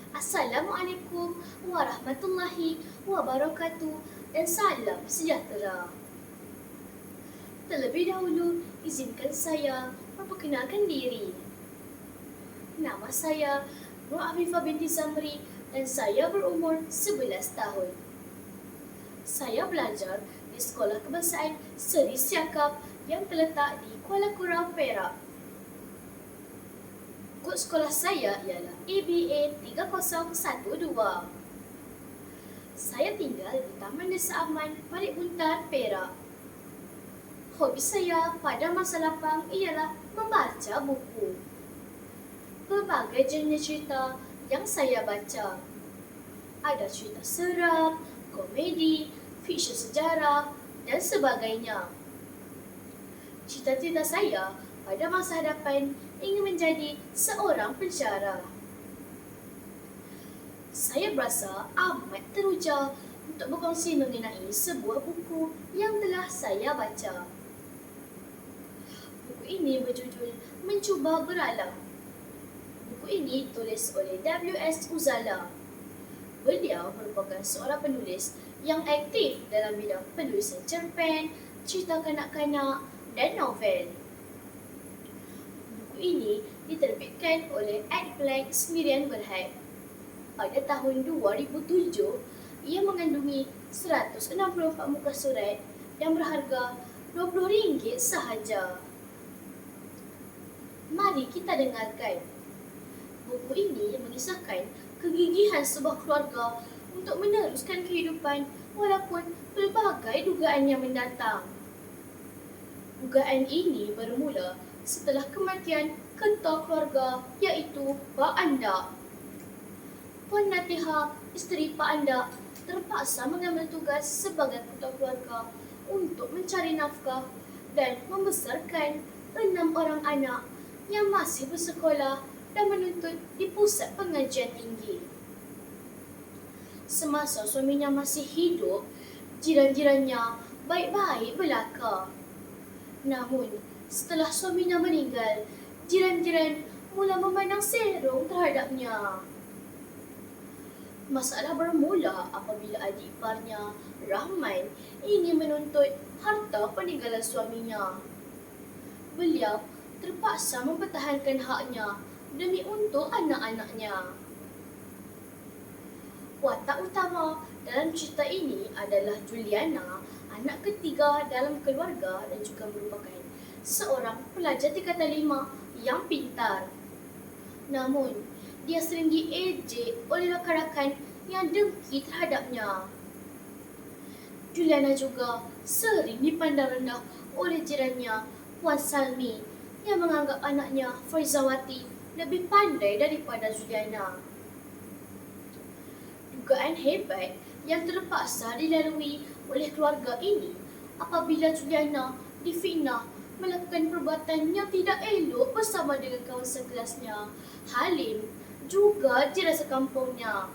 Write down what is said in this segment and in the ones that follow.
Assalamualaikum warahmatullahi wabarakatuh dan salam sejahtera. Terlebih dahulu, izinkan saya memperkenalkan diri. Nama saya Nur Afifah binti Zamri dan saya berumur 11 tahun. Saya belajar di Sekolah Kebangsaan Seri Siakap yang terletak di Kuala Kurau, Perak. Kod sekolah saya ialah ABA 3012. Saya tinggal di Taman Desa Aman, Parit Buntar, Perak. Hobi saya pada masa lapang ialah membaca buku. Berbagai jenis cerita yang saya baca. Ada cerita seram, komedi, fiksyen sejarah dan sebagainya. Cita-cita saya pada masa hadapan ingin menjadi seorang pensyarah. Saya berasa amat teruja untuk berkongsi mengenai sebuah buku yang telah saya baca. Buku ini berjudul Mencuba Beralam. Buku ini ditulis oleh W.S. Uzala. Beliau merupakan seorang penulis yang aktif dalam bidang penulisan cerpen, cerita kanak-kanak dan novel. Buku ini diterbitkan oleh Adblank Semirian Berhad. Pada tahun 2007, ia mengandungi 164 muka surat yang berharga RM20 sahaja. Mari kita dengarkan. Buku ini mengisahkan kegigihan sebuah keluarga untuk meneruskan kehidupan walaupun pelbagai dugaan yang mendatang. Dugaan ini bermula setelah kematian ketua keluarga iaitu Pak Andak. Puan Natiha, isteri Pak Andak, terpaksa mengambil tugas sebagai ketua keluarga untuk mencari nafkah dan membesarkan 6 orang anak yang masih bersekolah dan menuntut di pusat pengajian tinggi. Semasa suaminya masih hidup, jiran-jirannya baik-baik belaka. Namun, setelah suaminya meninggal, jiran-jiran mula memandang serong terhadapnya. Masalah bermula apabila adik iparnya, Rahman, ingin menuntut harta peninggalan suaminya. Beliau terpaksa mempertahankan haknya demi untuk anak-anaknya. Watak utama dalam cerita ini adalah Juliana, anak ketiga dalam keluarga dan juga merupakan seorang pelajar tingkatan 5 yang pintar. Namun, dia sering diejek oleh rakan-rakan yang dengki terhadapnya. Juliana juga sering dipandang rendah oleh jirannya, Puan Salmi, yang menganggap anaknya Faizawati lebih pandai daripada Juliana. Dugaan hebat yang terpaksa dilalui oleh keluarga ini apabila Juliana difitnah melakukan perbuatan yang tidak elok bersama dengan kawan sekelasnya, Halim, juga jiran sekampungnya.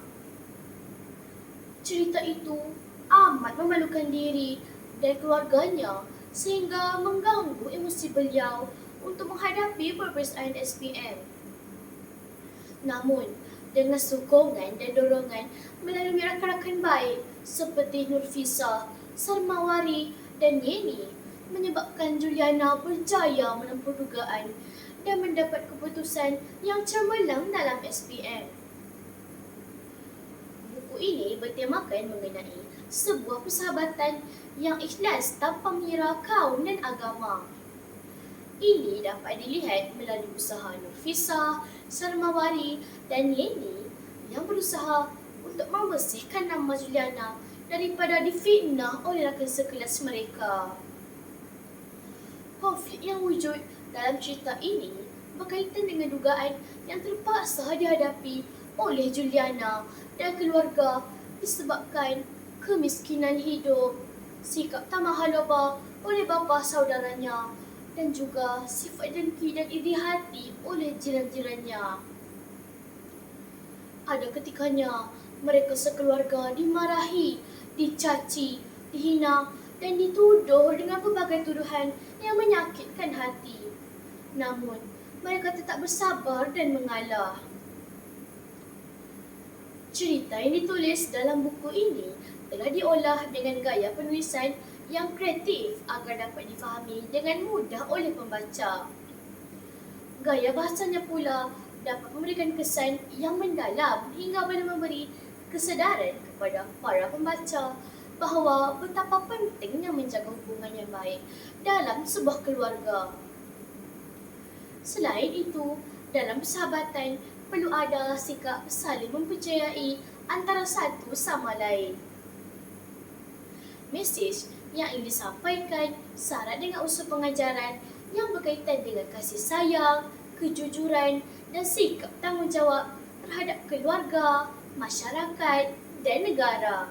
Cerita itu amat memalukan diri dan keluarganya sehingga mengganggu emosi beliau untuk menghadapi peperiksaan SPM. Namun, dengan sokongan dan dorongan melalui rakan-rakan baik seperti Nurfisa, Sarmawari dan Yeni, menyebabkan Juliana berjaya menempuh dugaan dan mendapat keputusan yang cemerlang dalam SPM. Buku ini bertemakan mengenai sebuah persahabatan yang ikhlas tanpa mengira kaum dan agama. Ini dapat dilihat melalui usaha Nurfisa, Sarmawari dan Yeni yang berusaha untuk membersihkan nama Juliana daripada difitnah oleh rakan sekelas mereka. Konflik yang wujud dalam cerita ini berkaitan dengan dugaan yang terpaksa dihadapi oleh Juliana dan keluarga disebabkan kemiskinan hidup, sikap tamah haloba oleh bapa saudaranya dan juga sifat dengki dan iri hati oleh jiran-jirannya. Ada ketikanya mereka sekeluarga dimarahi, dicaci, dihina dan dituduh dengan pelbagai tuduhan yang menyakitkan hati. Namun, mereka tetap bersabar dan mengalah. Cerita yang ditulis dalam buku ini telah diolah dengan gaya penulisan yang kreatif agar dapat difahami dengan mudah oleh pembaca. Gaya bahasanya pula dapat memberikan kesan yang mendalam hingga boleh memberi kesedaran kepada para pembaca bahawa betapa pentingnya menjaga hubungan yang baik dalam sebuah keluarga. Selain itu, dalam persahabatan perlu ada sikap saling mempercayai antara satu sama lain. Mesej yang ingin disampaikan syarat dengan unsur pengajaran yang berkaitan dengan kasih sayang, kejujuran dan sikap tanggungjawab terhadap keluarga, masyarakat dan negara.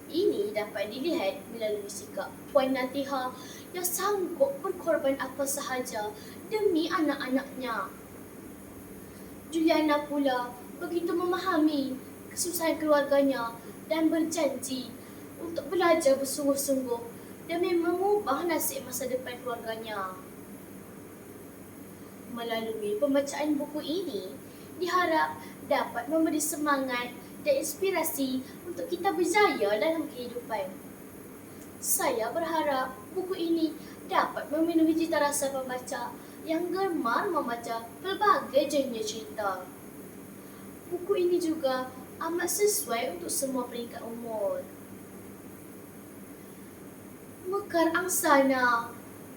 Ini dapat dilihat melalui sikap Puan Natiha yang sanggup berkorban apa sahaja demi anak-anaknya. Juliana pula begitu memahami kesusahan keluarganya dan berjanji untuk belajar bersungguh-sungguh demi mengubah nasib masa depan keluarganya. Melalui pembacaan buku ini, diharap dapat memberi semangat dan inspirasi untuk kita berjaya dalam kehidupan. Saya berharap buku ini dapat memenuhi cita rasa pembaca yang gemar membaca pelbagai jenis cerita. Buku ini juga amat sesuai untuk semua peringkat umur. Mekar angsana,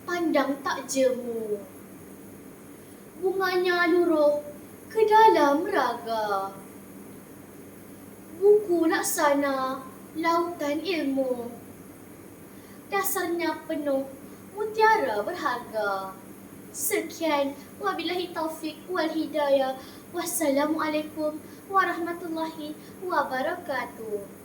pandang tak jemu. Bunganya luruh ke dalam raga. Buku laksana, lautan ilmu. Dasarnya penuh mutiara berharga. Sekian, wabillahi taufik wal hidayah. Wassalamualaikum warahmatullahi wabarakatuh.